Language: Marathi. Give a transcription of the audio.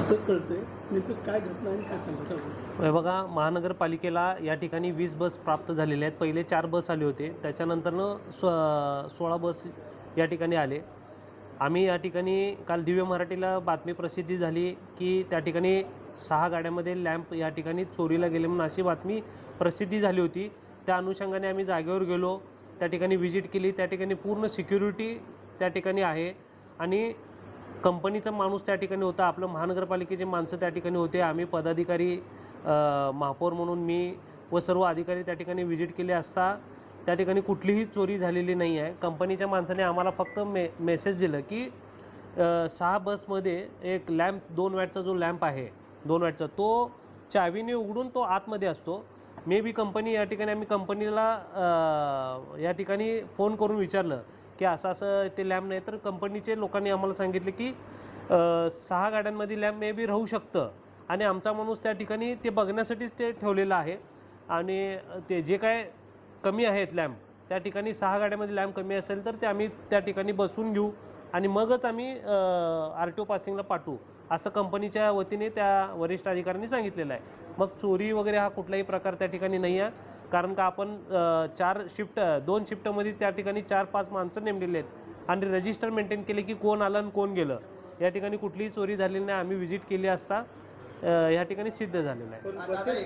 असं कळतंय. नेमकं काय घटना आणि काय सांगता? बघा, महानगरपालिकेला या ठिकाणी 20 बस प्राप्त झालेल्या आहेत. पहिले 4 बस आले होते, त्याच्यानंतरनं 16 बस या ठिकाणी आले. आम्ही या ठिकाणी काल दिव्य मराठीला बातमी प्रसिद्धी झाली की त्या ठिकाणी 6 गाड्यामध्ये लॅम्प या ठिकाणी चोरीला गेले म्हणून अशी बातमी प्रसिद्धी झाली होती. त्या अनुषंगाने आम्ही जागेवर गेलो, त्या ठिकाणी व्हिजिट केली. त्या ठिकाणी पूर्ण सिक्युरिटी त्या ठिकाणी आहे आणि कंपनीचा माणूस त्या ठिकाणी होता, आपलं महानगरपालिकेचे माणसं त्या ठिकाणी होते. आम्ही पदाधिकारी, महापौर म्हणून मी व सर्व अधिकारी त्या ठिकाणी व्हिजिट केले असता त्या ठिकाणी कुठलीही चोरी झालेली नाही आहे. कंपनीच्या माणसाने आम्हाला फक्त मेसेज दिलं की 6 बसमध्ये एक लॅम्प 2 वॅटचा जो लॅम्प आहे 2 वॅटचा तो चावीने उघडून तो आतमध्ये असतो. मे बी कंपनी या ठिकाणी आम्ही कंपनीला या ठिकाणी फोन करून विचारलं की असं ते लॅम्प नाही, तर कंपनीचे लोकांनी आम्हाला सांगितले की 6 गाड्यांमध्ये लॅम्प मे बी राहू शकतं आणि आमचा माणूस त्या ठिकाणी ते बघण्यासाठीच ते ठेवलेलं आहे. आणि ते जे काय कमी आहेत लॅम्प त्या ठिकाणी 6 गाड्यामध्ये लॅम्प कमी असेल तर ते आम्ही त्या ठिकाणी बसवून घेऊ आणि मगच आम्ही RTO पासिंगला पाठवू असं कंपनीच्या वतीने त्या वरिष्ठ अधिकाऱ्यांनी सांगितलेलं आहे. मग चोरी वगैरे हा कुठलाही प्रकार त्या ठिकाणी नाही आहे, कारण का आपण 2 शिफ्टमध्ये त्या ठिकाणी 4-5 माणसं नेमलेली आहेत आणि रजिस्टर मेंटेन केले की कोण आलं आणि कोण गेलं. या ठिकाणी कुठलीही चोरी झालेली नाही. आम्ही व्हिजिट केली असता या ठिकाणी सिद्ध झालेलं आहे.